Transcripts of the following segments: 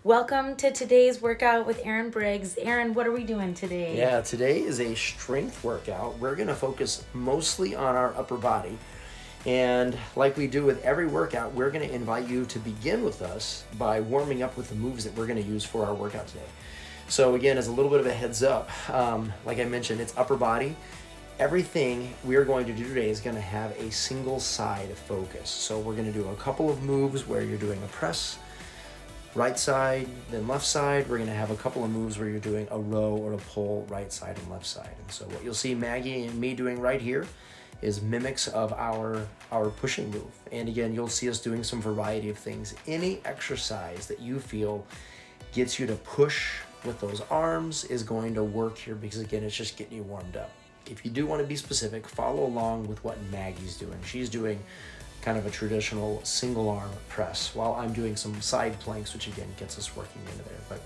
Welcome to today's workout with Aaron Briggs. Aaron, what are we doing today? Yeah, today is a strength workout. We're going to focus mostly on our upper body. And like we do with every workout, we're going to invite you to begin with us by warming up with the moves that we're going to use for our workout today. So again, as a little bit of a heads up, like I mentioned, it's upper body. Everything we are going to do today is going to have a single side focus. So we're going to do a couple of moves where you're doing a press, right side, then left side. We're going to have a couple of moves where you're doing a row or a pull, right side and left side. And so what you'll see Maggie and me doing right here is mimics of our pushing move. And again, you'll see us doing some variety of things. Any exercise that you feel gets you to push with those arms is going to work here, because again, it's just getting you warmed up. If you do want to be specific, follow along with what Maggie's doing. She's doing kind of a traditional single arm press while I'm doing some side planks, which again gets us working into there. But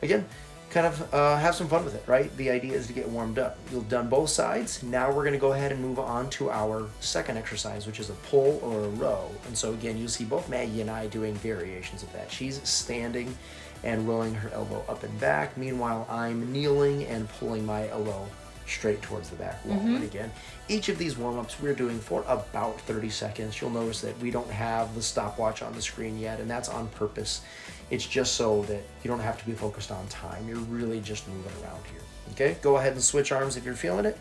again, kind of have some fun with it, right? The idea is to get warmed up. You've done both sides. Now we're going to go ahead and move on to our second exercise, which is a pull or a row. And so again, you'll see both Maggie and I doing variations of that. She's standing and rolling her elbow up and back. Meanwhile, I'm kneeling and pulling my elbow straight towards the back wall. And again, each of these warm-ups we're doing for about 30 seconds. You'll notice that we don't have the stopwatch on the screen yet, and that's on purpose. It's just so that you don't have to be focused on time. You're really just moving around here. Okay, go ahead and switch arms if you're feeling it.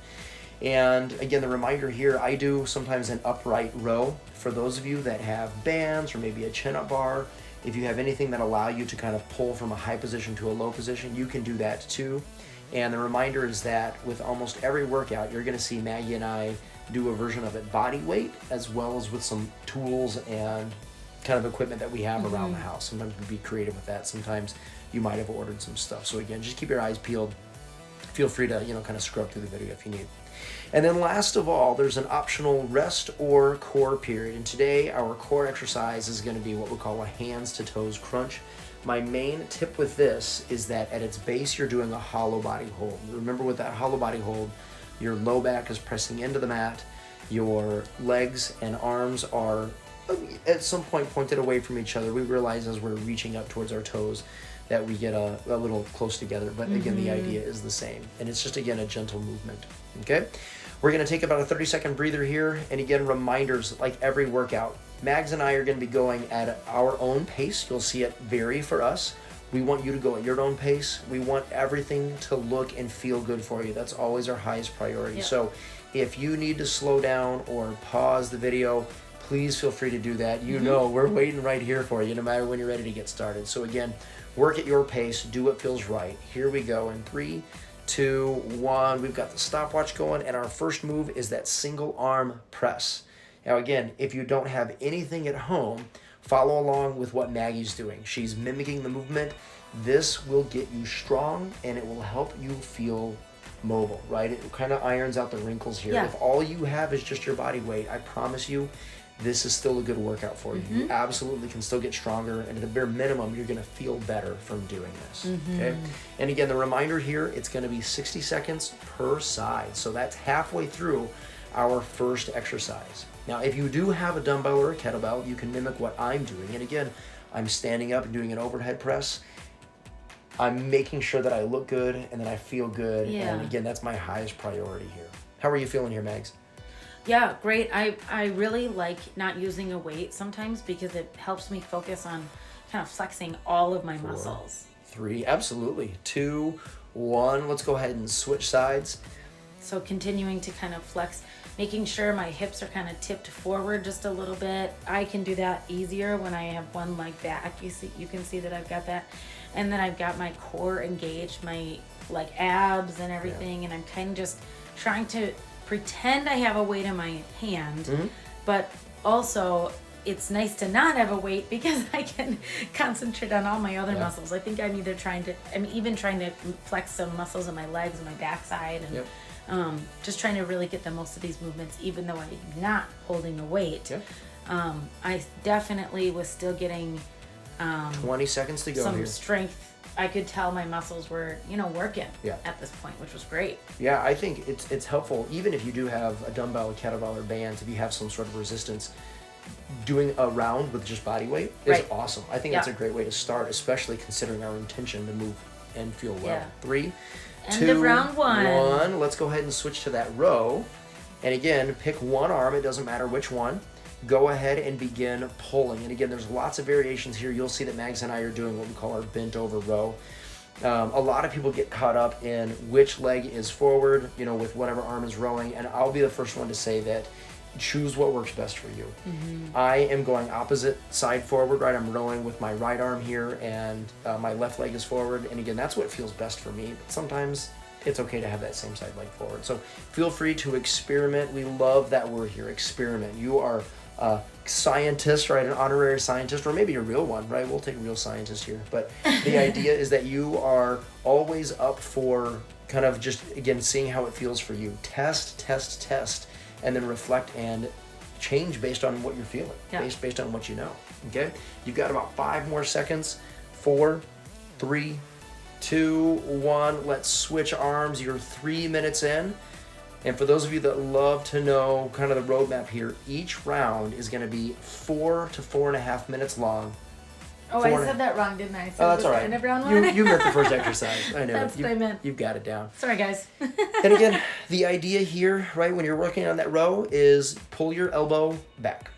And again, the reminder here, I do sometimes an upright row. For those of you that have bands or maybe a chin-up bar, if you have anything that allow you to kind of pull from a high position to a low position, you can do that too. And the reminder is that with almost every workout, you're going to see Maggie and I do a version of it body weight, as well as with some tools and kind of equipment that we have around the house. Sometimes we be creative with that. Sometimes you might have ordered some stuff. So again, just keep your eyes peeled. Feel free to, kind of scrub through the video if you need. And then last of all, there's an optional rest or core period. And today our core exercise is going to be what we call a hands to toes crunch. My main tip with this is that at its base, you're doing a hollow body hold. Remember, with that hollow body hold, your low back is pressing into the mat. Your legs and arms are at some point pointed away from each other. We realize as we're reaching up towards our toes that we get a little close together. But again, the idea is the same. And it's just, again, a gentle movement. Okay? We're going to take about a 30-second breather here. And again, reminders like every workout. Mags and I are going to be going at our own pace. You'll see it vary for us. We want you to go at your own pace. We want everything to look and feel good for you. That's always our highest priority. Yep. So if you need to slow down or pause the video, please feel free to do that. You know we're waiting right here for you, no matter when you're ready to get started. So again, work at your pace. Do what feels right. Here we go in 3, 2, 1. We've got the stopwatch going, and our first move is that single arm press. Now again, if you don't have anything at home, follow along with what Maggie's doing. She's mimicking the movement. This will get you strong, and it will help you feel mobile, right? It kind of irons out the wrinkles here. Yeah. If all you have is just your body weight, I promise you, this is still a good workout for you. You absolutely can still get stronger, and at a bare minimum, you're going to feel better from doing this. Okay. And again, the reminder here, it's going to be 60 seconds per side. So that's halfway through our first exercise. Now, if you do have a dumbbell or a kettlebell, you can mimic what I'm doing. And again, I'm standing up and doing an overhead press. I'm making sure that I look good and that I feel good. Yeah. And again, that's my highest priority here. How are you feeling here, Mags? Yeah, great. I really like not using a weight sometimes, because it helps me focus on kind of flexing all of my 4, muscles. 3, absolutely. 2, 1. Let's go ahead and switch sides. So continuing to kind of flex, making sure my hips are kind of tipped forward just a little bit. I can do that easier when I have one leg back. You can see that I've got that. And then I've got my core engaged, my like abs and everything. And I'm kind of just trying to pretend I have a weight in my hand, but also it's nice to not have a weight, because I can concentrate on all my other muscles. I think I'm even trying to flex some muscles in my legs and my backside, and just trying to really get the most of these movements, even though I'm not holding a weight. I definitely was still getting 20 seconds to go some here. strength. I could tell my muscles were, working at this point, which was great. Yeah, I think it's helpful, even if you do have a dumbbell, a kettlebell, or bands, if you have some sort of resistance, doing a round with just body weight is Right. awesome. I think that's a great way to start, especially considering our intention to move and feel well. Yeah. 3, End 2, of round 1. Let's go ahead and switch to that row. And again, pick one arm. It doesn't matter which one. Go ahead and begin pulling. And again, there's lots of variations here. You'll see that Mags and I are doing what we call our bent over row. A lot of people get caught up in which leg is forward, with whatever arm is rowing. And I'll be the first one to say that choose what works best for you. I am going opposite side forward, right? I'm rowing with my right arm here, and my left leg is forward. And again, that's what feels best for me. But sometimes it's okay to have that same side leg forward. So feel free to experiment. We love that word here, experiment. You are a scientist, right? An honorary scientist, or maybe a real one, right? We'll take a real scientist here. But the idea is that you are always up for kind of just, again, seeing how it feels for you. Test, and then reflect and change based on what you're feeling, based on what you know, okay? You've got about 5 more seconds. 4, 3, 2, 1. Let's switch arms. You're 3 minutes in. And for those of you that love to know kind of the roadmap here, each round is going to be 4 to 4.5 minutes long. Oh, I said that wrong, didn't I? So that's all right. End of round 1? You meant the first exercise. I know. That's what I meant. You've got it down. Sorry, guys. And again, the idea here, right, when you're working on that row is pull your elbow back.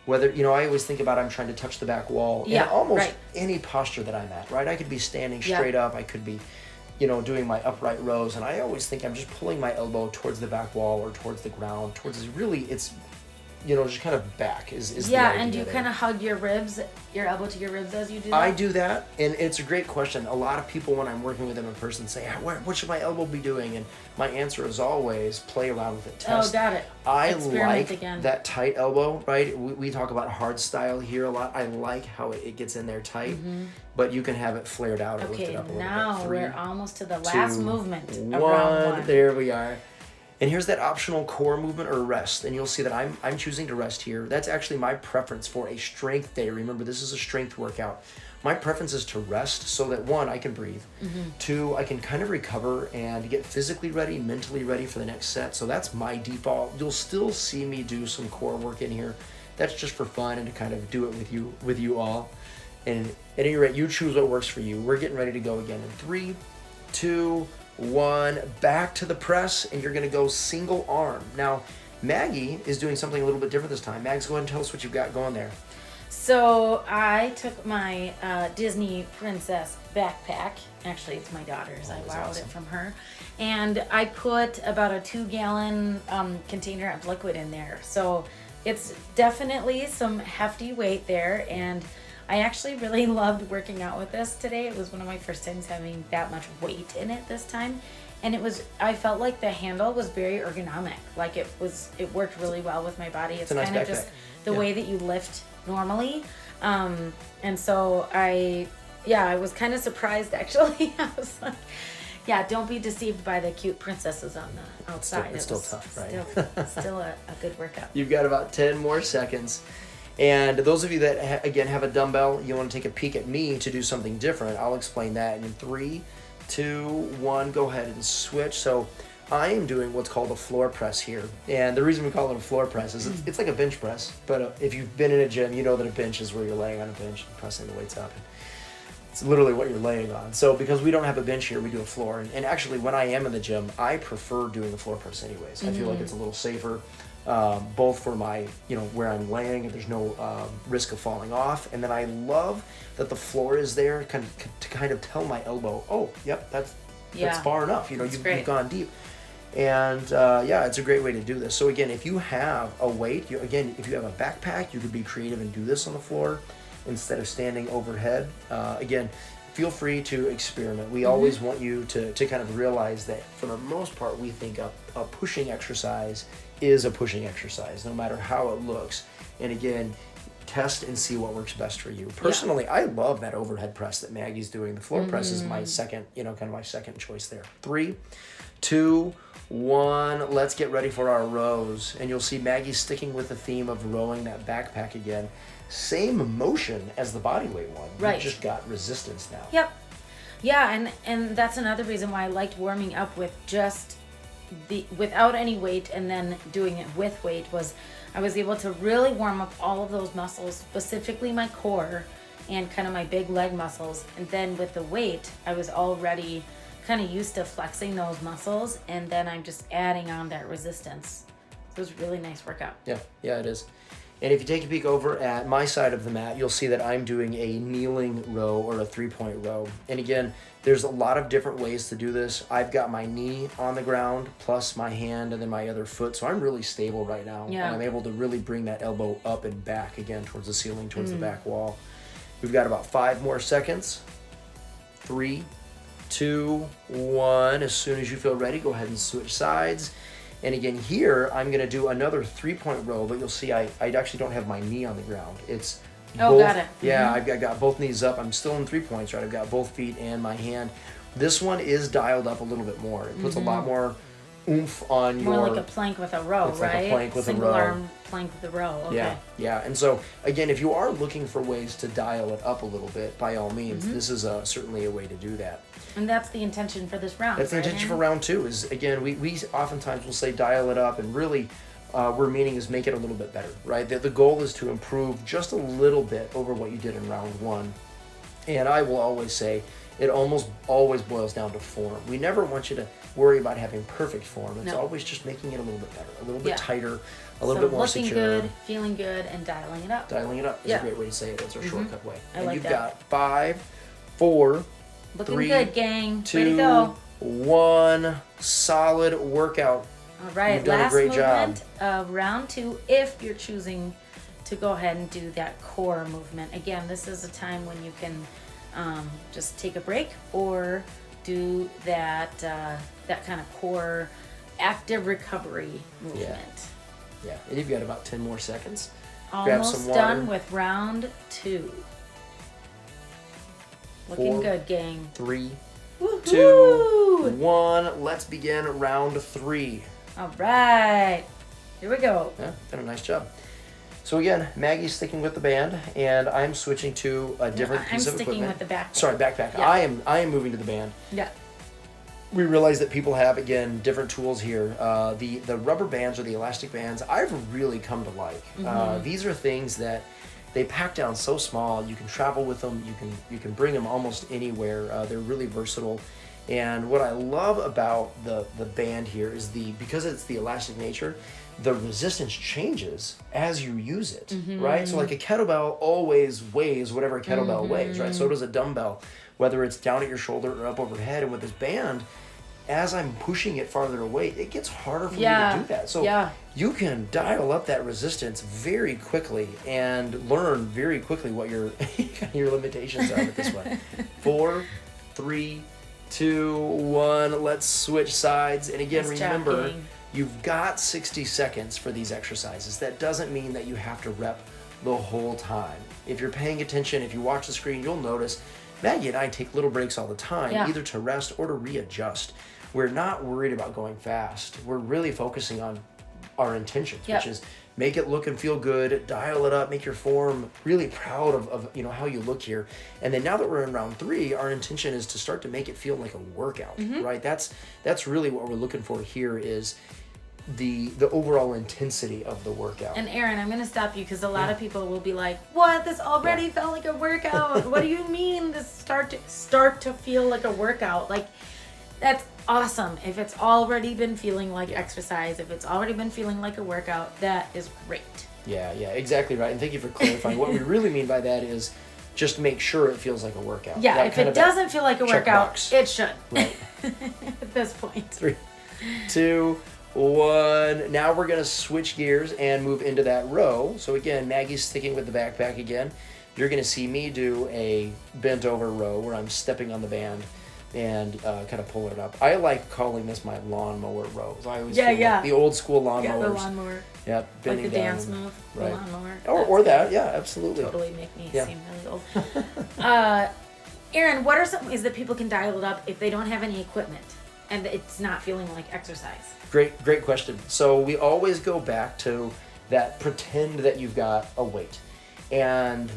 Whether, I always think about I'm trying to touch the back wall in almost any posture that I'm at, right? I could be standing straight up. I could be, doing my upright rows. And I always think I'm just pulling my elbow towards the back wall or towards the ground, it's just kind of back is the idea. And you kind of hug your ribs, your elbow to your ribs as you do that? I do that, and it's a great question. A lot of people, when I'm working with them in person, say, what should my elbow be doing? And my answer is always play around with it. Test. Oh, got it. I Experiment like again. that tight elbow, right? We talk about hard style here a lot. I like how it gets in there tight, but you can have it flared out or lifted up a little bit. Now 3, we're almost to the last 2, movement of 1. round 1. There we are. And here's that optional core movement or rest. And you'll see that I'm choosing to rest here. That's actually my preference for a strength day. Remember, this is a strength workout. My preference is to rest so that 1, I can breathe. 2, I can kind of recover and get physically ready, mentally ready for the next set. So that's my default. You'll still see me do some core work in here. That's just for fun and to kind of do it with you all. And at any rate, you choose what works for you. We're getting ready to go again in 3, 2, 1, back to the press, and you're going to go single arm. Now, Maggie is doing something a little bit different this time. Mags, go ahead and tell us what you've got going there. So I took my Disney princess backpack. Actually, it's my daughter's. I borrowed it from her. And I put about a 2-gallon container of liquid in there. So it's definitely some hefty weight there. And I actually really loved working out with this today. It was one of my first times having that much weight in it this time. And I felt like the handle was very ergonomic. Like it worked really well with my body. It's nice kind of backpack. just the way that you lift normally. And so I was kind of surprised actually. I was like, don't be deceived by the cute princesses on the outside. It's still tough, right? Still a good workout. You've got about 10 more seconds. And those of you that, again, have a dumbbell, you want to take a peek at me to do something different, I'll explain that. And in 3, 2, 1, go ahead and switch. So I am doing what's called a floor press here. And the reason we call it a floor press is it's like a bench press. But if you've been in a gym, you know that a bench is where you're laying on a bench and pressing the weights up. It's literally what you're laying on. So because we don't have a bench here, we do a floor. And actually, when I am in the gym, I prefer doing a floor press anyways. I feel like it's a little safer. Both for my, where I'm laying, and there's no risk of falling off. And then I love that the floor is there to kind of tell my elbow, oh, yep, that's far enough. You've gone deep. And it's a great way to do this. So again, if you have a weight, if you have a backpack, you could be creative and do this on the floor instead of standing overhead. Again, feel free to experiment. We always want you to kind of realize that for the most part, we think a pushing exercise is a pushing exercise, no matter how it looks. And again, test and see what works best for you. Personally, I love that overhead press that Maggie's doing. The floor press is my second, kind of my second choice there. 3, 2, 1, let's get ready for our rows. And you'll see Maggie sticking with the theme of rowing that backpack again. Same motion as the bodyweight one. Right. You just got resistance now. Yep. Yeah, and that's another reason why I liked warming up with just without any weight and then doing it with weight was I was able to really warm up all of those muscles, specifically my core and kind of my big leg muscles. And then with the weight, I was already kind of used to flexing those muscles, and then I'm just adding on that resistance. So it was a really nice workout. Yeah, it is. And if you take a peek over at my side of the mat, you'll see that I'm doing a kneeling row or a 3-point row. And again, there's a lot of different ways to do this. I've got my knee on the ground plus my hand and then my other foot. So I'm really stable right now. Yeah. And I'm able to really bring that elbow up and back again towards the ceiling, towards the back wall. We've got about 5 more seconds. 3, 2, 1. As soon as you feel ready, go ahead and switch sides. And again, here, I'm going to do another 3-point row, but you'll see I actually don't have my knee on the ground. It's both, got it. Yeah, I've got both knees up. I'm still in 3 points, right? I've got both feet and my hand. This one is dialed up a little bit more. It puts a lot more oomph on your... More like a plank with a row, it's right? like a plank with Single a row. arm plank with a row. Okay. Yeah. And so, again, if you are looking for ways to dial it up a little bit, by all means, this is certainly a way to do that. And that's the intention for this round. That's the intention for round 2 is, again, we oftentimes will say dial it up, and really we're meaning is make it a little bit better, right? The goal is to improve just a little bit over what you did in round 1. And I will always say it almost always boils down to form. We never want you to worry about having perfect form. It's always just making it a little bit better, a little bit tighter, a little bit more looking secure. good, feeling good, and dialing it up. Dialing it up is a great way to say it. That's our shortcut way. I and like you've that. got 5, 4, Looking 3, good, gang. 2, Way to go. 1. Solid workout. All right, You've done a last great job. movement of round 2, if you're choosing to go ahead and do that core movement. Again, this is a time when you can just take a break or do that that kind of core active recovery movement. Yeah, and you've got about 10 more seconds. Grab Almost some water. done with round 2. Looking 4, good, gang. 3, Woohoo! 2, 1. Let's begin round 3. All right, here we go. Yeah, done a nice job. So again, Maggie's sticking with the band, and I'm switching to a different piece of I'm equipment. sticking with the backpack. Sorry, backpack. Yeah. I am moving to the band. Yeah. We realize that people have, again, different tools here. The rubber bands or the elastic bands, I've really come to like. These are things that they pack down so small. You can travel with them. You can bring them almost anywhere. They're really versatile. And what I love about the band here is because it's the elastic nature, the resistance changes as you use it, right? So like a kettlebell always weighs whatever a kettlebell weighs, right? So does a dumbbell, whether it's down at your shoulder or up overhead. And with this band, as I'm pushing it farther away, it gets harder for me to do that. So you can dial up that resistance very quickly and learn very quickly what your limitations are with this one. 4, 3, 2, 1. Let's switch sides. And again, remember, you've got 60 seconds for these exercises. That doesn't mean that you have to rep the whole time. If you're paying attention, if you watch the screen, you'll notice Maggie and I take little breaks all the time, either to rest or to readjust. We're not worried about going fast. We're really focusing on our intentions, which is make it look and feel good, dial it up, make your form really proud of how you look here. And then now that we're in round 3, our intention is to start to make it feel like a workout, right? That's really what we're looking for here is the overall intensity of the workout. And Aaron, I'm going to stop you because a lot of people will be like, what? This already felt like a workout. What do you mean this start to feel like a workout? Like, that's awesome. If it's already been feeling like exercise, if it's already been feeling like a workout, that is great. Yeah, exactly right. And thank you for clarifying. What we really mean by that is just make sure it feels like a workout. Yeah, if it doesn't feel like a workout, box. it should. Right. At this point. 3, 2, 1. Now we're going to switch gears and move into that row. So again, Maggie's sticking with the backpack again. You're going to see me do a bent over row where I'm stepping on the band and kind of pulling it up. I like calling this my lawnmower row. I always feel like the old school lawnmowers. Yeah, the lawnmower. Yeah, bending like the down. dance move, Right. the lawnmower. Or that, yeah, absolutely. Totally make me seem really old. Aaron, what are some ways that people can dial it up if they don't have any equipment and it's not feeling like exercise? Great question. So we always go back to that pretend that you've got a weight. And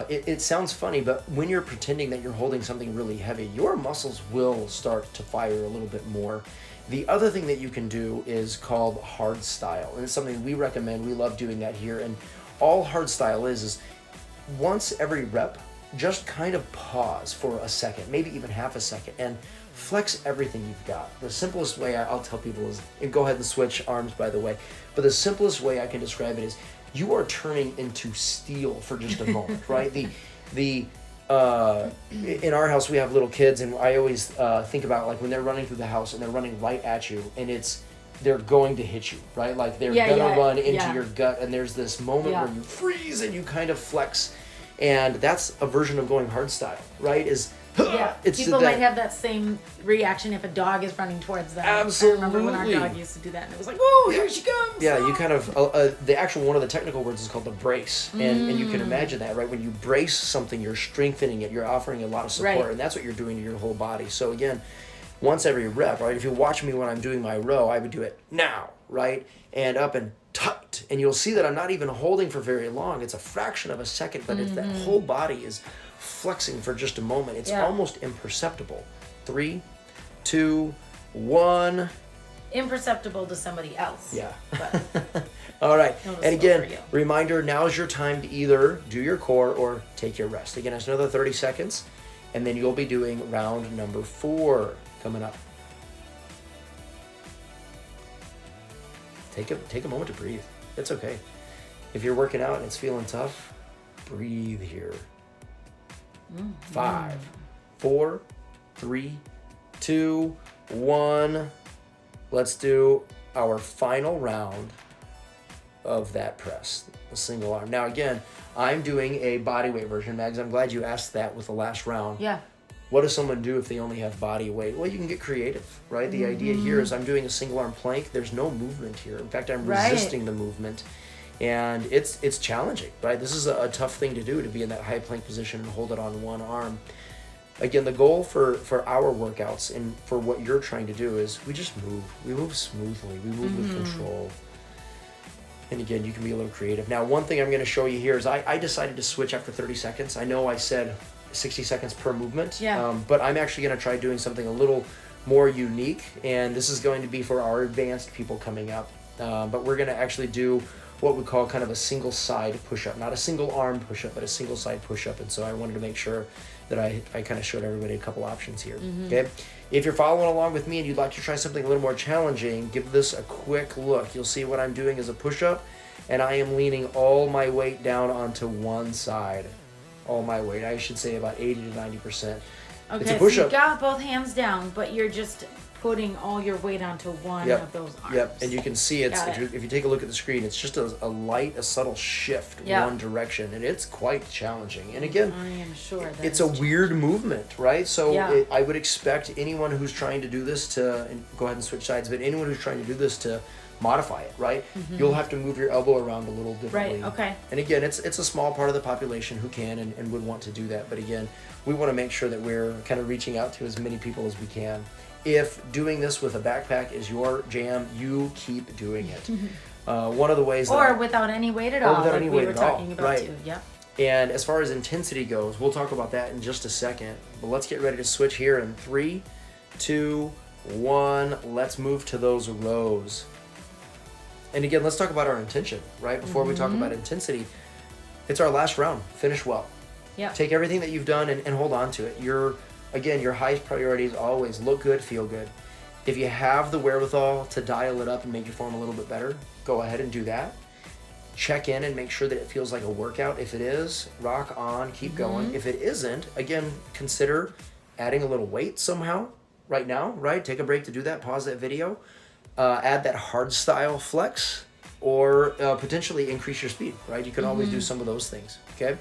it sounds funny, but when you're pretending that you're holding something really heavy, your muscles will start to fire a little bit more. The other thing that you can do is called hard style, and it's something we recommend. We love doing that here. And all hard style is once every rep, just kind of pause for a second, maybe even half a second, and flex everything you've got. The simplest way I'll tell people is, and go ahead and switch arms, by the way, but the simplest way I can describe it is you are turning into steel for just a moment, right? In our house we have little kids, and I always think about like when they're running through the house and they're running right at you, and they're going to hit you, right? Like they're gonna run into your gut, and there's this moment where you freeze and you kind of flex, and that's a version of going hard style, right? It's people might have that same reaction if a dog is running towards them. Absolutely. I remember when our dog used to do that, and it was like, "Whoa, here she comes!" Yeah, you kind of the actual one of the technical words is called the brace, and you can imagine that, right? When you brace something, you're strengthening it, you're offering a lot of support, and that's what you're doing to your whole body. So again, once every rep, right? If you watch me when I'm doing my row, I would do it now, right? And up and tight, and you'll see that I'm not even holding for very long. It's a fraction of a second, but it's that whole body is flexing for just a moment. It's almost imperceptible. 3, 2, 1. Imperceptible to somebody else. Yeah. But all right. And again, for you. reminder, now's your time to either do your core or take your rest. Again, it's another 30 seconds, and then you'll be doing round number 4 coming up. Take a moment to breathe. It's okay. If you're working out and it's feeling tough, breathe here. 5, 4, 3, 2, 1. Let's do our final round of that press, the single arm. Now again, I'm doing a body weight version. Mags, I'm glad you asked that with the last round. Yeah. What does someone do if they only have body weight? Well, you can get creative, right? The idea here is I'm doing a single arm plank. There's no movement here. In fact, I'm resisting the movement. And it's challenging, right? This is a tough thing to do, to be in that high plank position and hold it on one arm. Again, the goal for our workouts and for what you're trying to do is we just move. We move smoothly. We move with control. And again, you can be a little creative. Now, one thing I'm going to show you here is I decided to switch after 30 seconds. I know I said 60 seconds per movement, but I'm actually going to try doing something a little more unique. And this is going to be for our advanced people coming up. But we're going to actually do what we call kind of a single side push-up, not a single arm push-up, but a single side push-up. And so I wanted to make sure that I kind of showed everybody a couple options here. Okay, if you're following along with me and you'd like to try something a little more challenging, give this a quick look. You'll see what I'm doing is a push-up, and I am leaning all my weight down onto one side. All my weight, I should say about 80 to 90%. Okay, it's a push-up. So you got both hands down, but you're just putting all your weight onto one of those arms. Yep, and you can see if you take a look at the screen, it's just a subtle shift one direction, and it's quite challenging. And again, I am sure that it's a weird movement, right? So I would expect anyone who's trying to do this to, and go ahead and switch sides, but anyone who's trying to do this to modify it, right? You'll have to move your elbow around a little differently. Right, okay. And again, it's a small part of the population who can and would want to do that. But again, we want to make sure that we're kind of reaching out to as many people as we can. If doing this with a backpack is your jam, you keep doing it. One of the ways without any weight at all, like we were talking about too. Yep. And as far as intensity goes, we'll talk about that in just a second. But let's get ready to switch here in 3, 2, 1. Let's move to those rows. And again, let's talk about our intention, right? Before we talk about intensity, it's our last round. Finish well. Yeah. Take everything that you've done and hold on to it. Your highest priority is always look good, feel good. If you have the wherewithal to dial it up and make your form a little bit better, go ahead and do that. Check in and make sure that it feels like a workout. If it is, rock on, keep going. If it isn't, again, consider adding a little weight somehow right now, right? Take a break to do that, pause that video, add that hard style flex, or potentially increase your speed, right? You can always do some of those things, okay?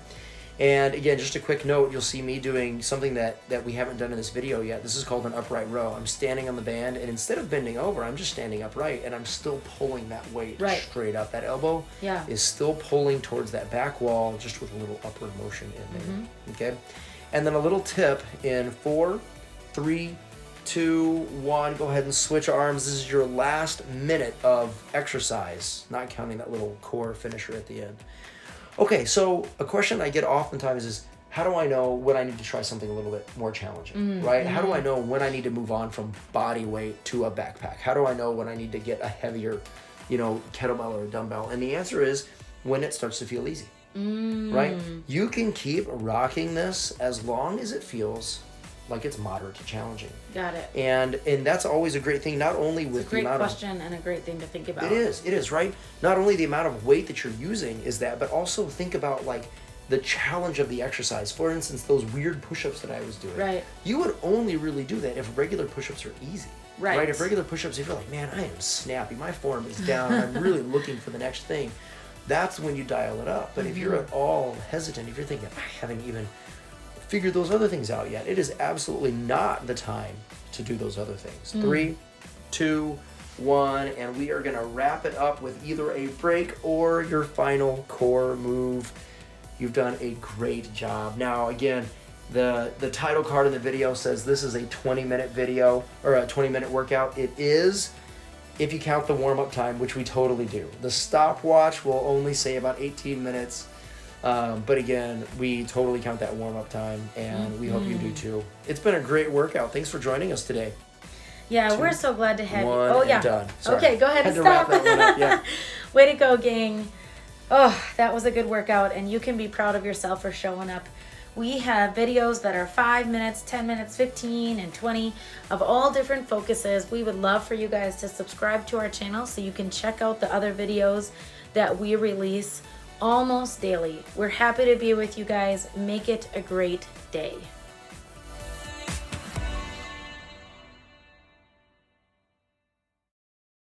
And again, just a quick note, you'll see me doing something that we haven't done in this video yet. This is called an upright row. I'm standing on the band, and instead of bending over, I'm just standing upright, and I'm still pulling that weight straight up. That elbow is still pulling towards that back wall, just with a little upward motion in there, okay? And then a little tip in 4, 3, 2, 1, go ahead and switch arms. This is your last minute of exercise, not counting that little core finisher at the end. Okay, so a question I get oftentimes is, how do I know when I need to try something a little bit more challenging, right? How do I know when I need to move on from body weight to a backpack? How do I know when I need to get a heavier, kettlebell or a dumbbell? And the answer is when it starts to feel easy, right? You can keep rocking this as long as it feels like it's moderate to challenging. Got it. And that's always a great thing, not only with the amount Great question and a great thing to think about. It is, right? Not only the amount of weight that you're using is that, but also think about like the challenge of the exercise. For instance, those weird push-ups that I was doing. Right. You would only really do that if regular push-ups are easy. Right. If regular push-ups, if you're like, man, I am snappy, my form is down, I'm really looking for the next thing, that's when you dial it up. But if you're at all hesitant, if you're thinking, I haven't even figured those other things out yet, it is absolutely not the time to do those other things. 3, 2, 1, and we are going to wrap it up with either a break or your final core move. You've done a great job. Now, again, the title card in the video says this is a 20-minute video or a 20-minute workout. It is, if you count the warm-up time, which we totally do. The stopwatch will only say about 18 minutes. But again, we totally count that warm-up time, and we hope you do too. It's been a great workout. Thanks for joining us today. Yeah, we're so glad to have you. One, Oh, yeah. and done. Sorry. Okay, go ahead Had and to stop. wrap that one up, yeah. Way to go, gang. Oh, that was a good workout, and you can be proud of yourself for showing up. We have videos that are 5 minutes, 10 minutes, 15, and 20 of all different focuses. We would love for you guys to subscribe to our channel so you can check out the other videos that we release almost daily. We're happy to be with you guys. Make it a great day.